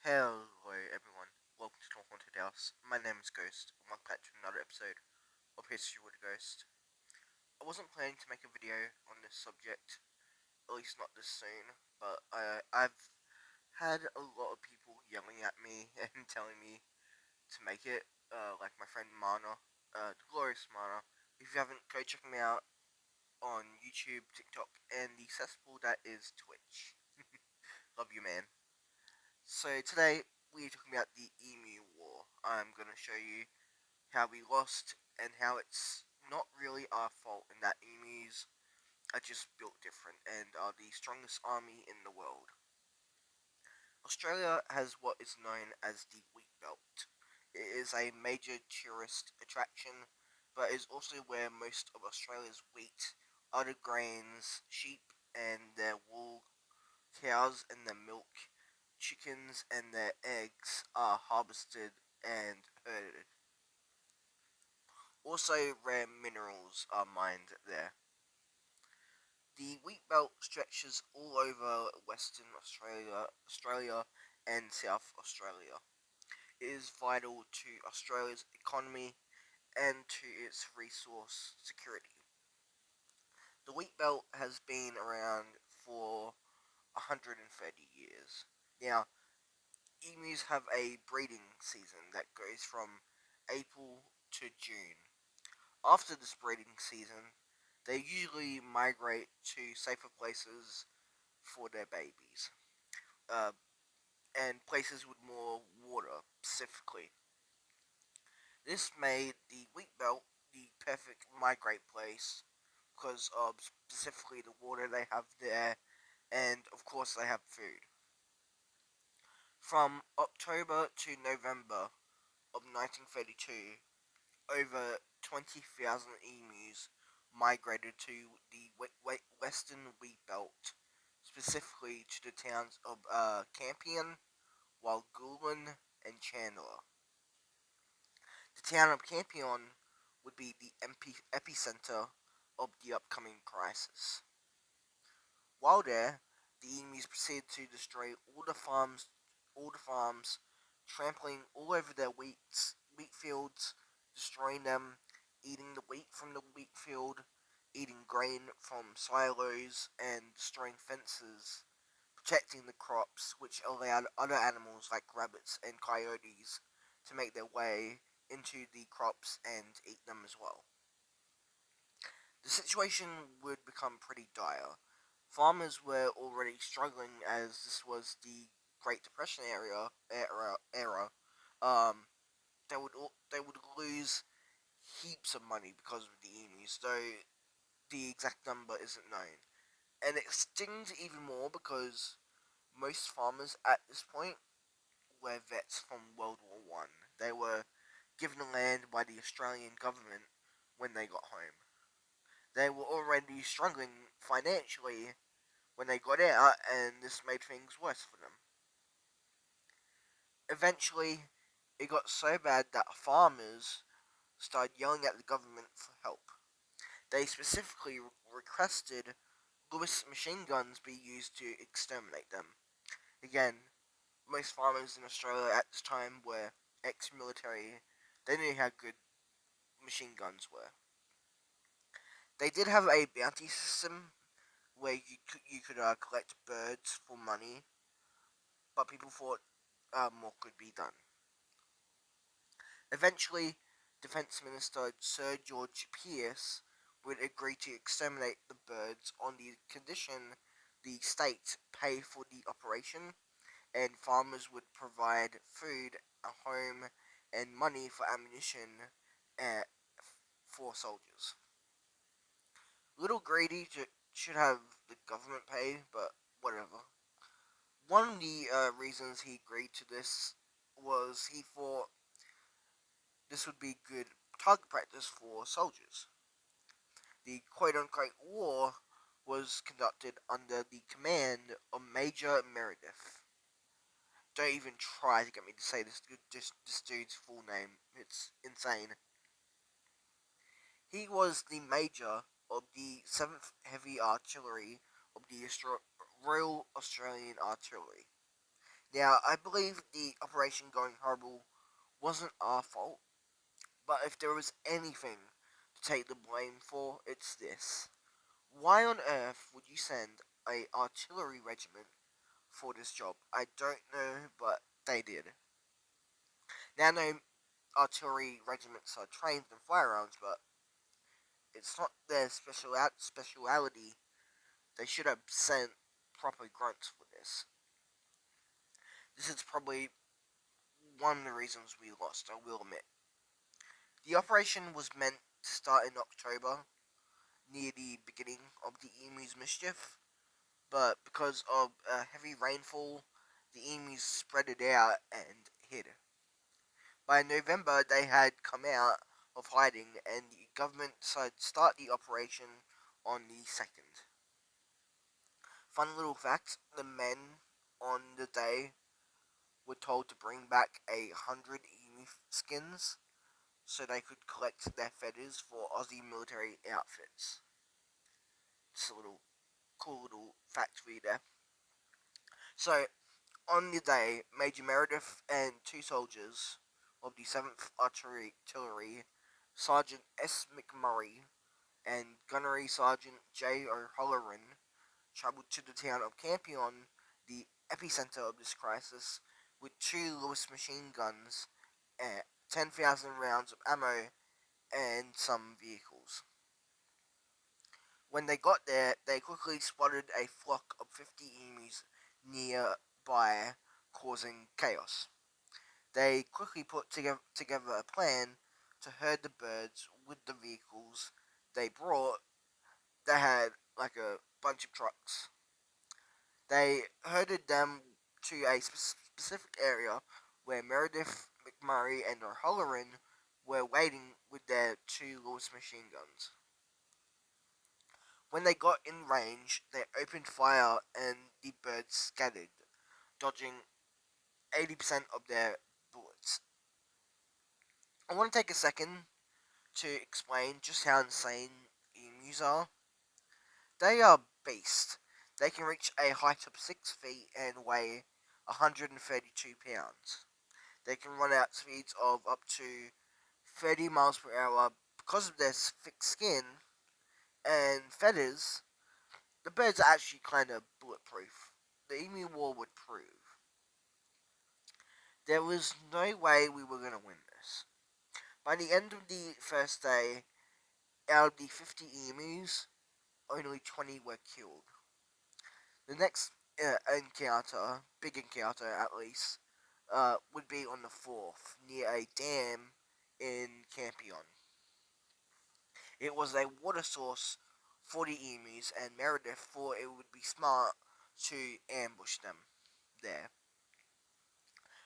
Hello everyone, welcome to Talk Haunted House. My name is Ghost, and welcome back to another episode of History with a Ghost. I wasn't planning to make a video on this subject, at least not this soon, but I've had a lot of people yelling at me and telling me to make it, like my friend Mana, the glorious Mana. If you haven't, go check me out on YouTube, TikTok, and the cesspool that is Twitch. Love you, man. So today we're talking about the Emu War. I'm gonna show you how we lost and how it's not really our fault and that emus are just built different and are the strongest army in the world. Australia has what is known as the wheat belt. It is a major tourist attraction, but is also where most of Australia's wheat, other grains, sheep and their wool, cows and their milk, chickens and their eggs are harvested and herded. Also, rare minerals are mined there. The wheat belt stretches all over Western Australia and South Australia. It is vital to Australia's economy and to its resource security. The wheat belt has been around for 130 years. Now, emus have a breeding season that goes from April to June. After this breeding season, they usually migrate to safer places for their babies, uh, and places with more water specifically. This made the wheat belt the perfect migrate place because of specifically the water they have there, and of course they have food. From October to November of 1932, over 20,000 emus migrated to the western wheat belt, specifically to the towns of Campion, Walgoolan, and Chandler. The town of Campion would be the epicenter of the upcoming crisis. While there, the emus proceeded to destroy all the farms, trampling all over their wheat fields, destroying them, eating the wheat from the wheat field, eating grain from silos, and destroying fences, protecting the crops, which allowed other animals like rabbits and coyotes to make their way into the crops and eat them as well. The situation would become pretty dire. Farmers were already struggling as this was the Great Depression era. Um, they would lose heaps of money because of the emus, though the exact number isn't known. And it stings even more because most farmers at this point were vets from World War One. They were given land by the Australian government when they got home. They were already struggling financially when they got out, and this made things worse for them. Eventually, it got so bad that farmers started yelling at the government for help. They specifically requested Lewis machine guns be used to exterminate them. Again, most farmers in Australia at this time were ex-military. They knew how good machine guns were. They did have a bounty system where you could collect birds for money, but people thought more could be done. Eventually, Defence Minister Sir George Pearce would agree to exterminate the birds on the condition the state pay for the operation, and farmers would provide food, a home, and money for ammunition uh, for soldiers. Little greedy should have the government pay, but whatever. One of the reasons he agreed to this was he thought this would be good target practice for soldiers. The quote-unquote war was conducted under the command of Major Meredith. Don't even try to get me to say this dude's full name. It's insane. He was the major of the 7th Heavy Artillery of the Royal Australian Artillery. Now, I believe the Operation Going Horrible wasn't our fault, but if there was anything to take the blame for, it's this. Why on earth would you send a artillery regiment for this job? I don't know, but they did. Now, no artillery regiments are trained in firearms, but it's not their speciality. They should have sent proper grunts for this. This is probably one of the reasons we lost, I will admit. The operation was meant to start in October, near the beginning of the emu's mischief, but because of heavy rainfall, the emus spread it out and hid. By November, they had come out of hiding, and the government decided to start the operation on the 2nd. Fun little fact, the men on the day were told to bring back 100 emu skins so they could collect their feathers for Aussie military outfits. Just a little cool little fact for you there. So, on the day, Major Meredith and two soldiers of the 7th Artillery, Sergeant S. McMurray and Gunnery Sergeant J. O'Halloran, travelled to the town of Campion, the epicenter of this crisis, with two Lewis machine guns, 10,000 rounds of ammo, and some vehicles. When they got there, they quickly spotted a flock of 50 emus nearby, causing chaos. They quickly put together a plan to herd the birds with the vehicles they brought. They had like a bunch of trucks. They herded them to a specific area where Meredith, McMurray, and O'Halloran were waiting with their two Lewis machine guns. When they got in range, they opened fire and the birds scattered, dodging 80% of their bullets. I want to take a second to explain just how insane emus are. They are beasts. They can reach a height of 6 feet and weigh 132 pounds. They can run at speeds of up to 30 miles per hour. Because of their thick skin and feathers, the birds are actually kind of bulletproof. The emu war would prove. There was no way we were going to win this. By the end of the first day, out of the 50 emus, only 20 were killed. The next big encounter at least, would be on the 4th, near a dam in Campion. It was a water source for the emus, and Meredith thought it would be smart to ambush them there.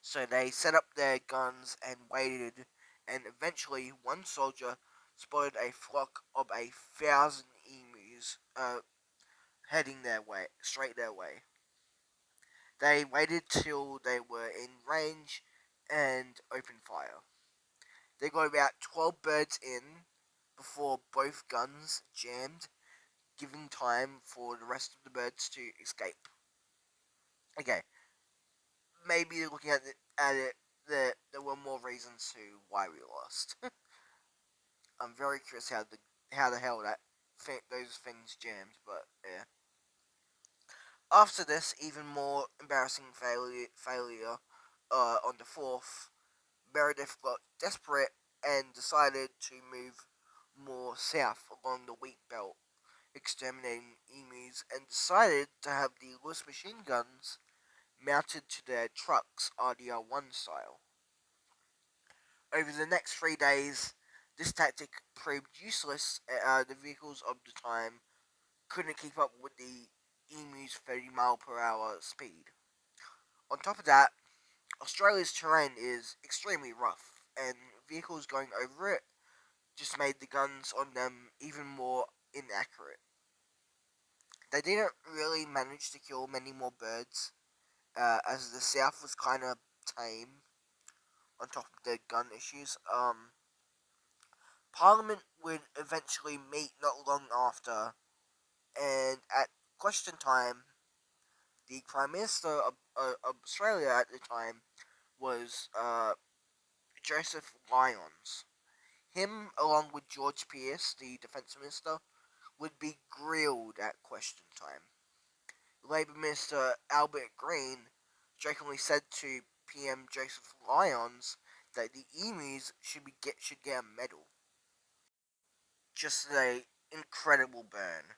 So they set up their guns and waited, and eventually one soldier spotted a flock of 1,000 emus heading their way, straight their way. They waited till they were in range and opened fire. They got about 12 birds in before both guns jammed, giving time for the rest of the birds to escape. Okay, maybe looking at it, there were more reasons to why we lost. I'm very curious how the hell those things jammed, but yeah. After this, even more embarrassing failure on the 4th, Meredith got desperate and decided to move more south along the wheat belt, exterminating emus, and decided to have the Lewis machine guns mounted to their trucks RDR1 style. Over the next 3 days, this tactic proved useless. The vehicles of the time couldn't keep up with the emu's 30 mile per hour speed. On top of that, Australia's terrain is extremely rough, and vehicles going over it just made the guns on them even more inaccurate. They didn't really manage to kill many more birds, as the south was kind of tame on top of their gun issues. Parliament would eventually meet not long after, and at question time, the Prime Minister of Australia at the time was Joseph Lyons. Him, along with George Pearce, the Defence Minister, would be grilled at question time. Labour Minister Albert Green jokingly said to PM Joseph Lyons that the emus should get a medal. Just an incredible burn.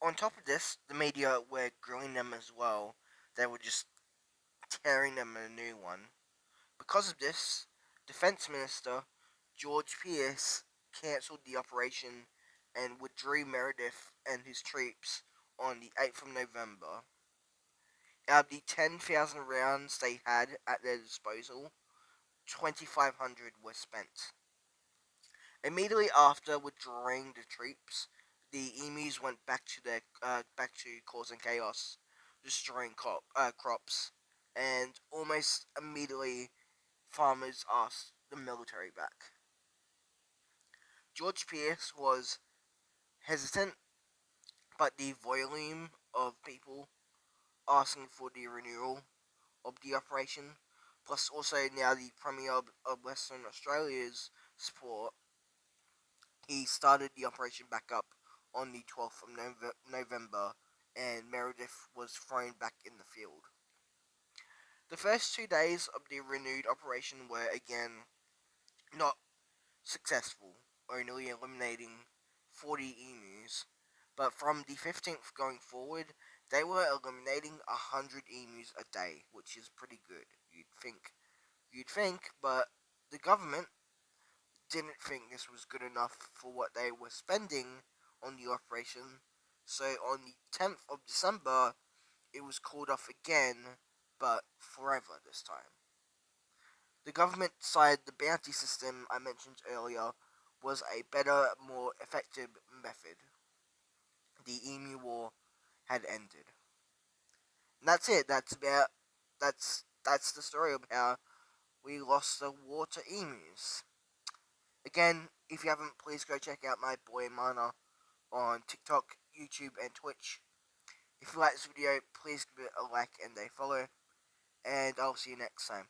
On top of this, the media were grilling them as well. They were just tearing them a new one. Because of this, Defence Minister George Pearce cancelled the operation and withdrew Meredith and his troops on the 8th of November. Out of the 10,000 rounds they had at their disposal, 2,500 were spent. Immediately after withdrawing the troops, the emus went back to causing chaos, destroying crops, and almost immediately farmers asked the military back. George Pearce was hesitant, but the volume of people asking for the renewal of the operation, plus also now the Premier of Western Australia's support, he started the operation back up on the 12th of November, and Meredith was thrown back in the field. The first 2 days of the renewed operation were again not successful, only eliminating 40 emus, but from the 15th going forward, they were eliminating 100 emus a day, which is pretty good, you'd think, but the government didn't think this was good enough for what they were spending on the operation, so on the 10th of December, it was called off again, but forever this time. The government decided the bounty system I mentioned earlier was a better, more effective method. The Emu War had ended. And that's it. That's the story of how we lost the war to emus. Again, if you haven't, please go check out my boy Mana on TikTok, YouTube, and Twitch. If you like this video, please give it a like and a follow, and I'll see you next time.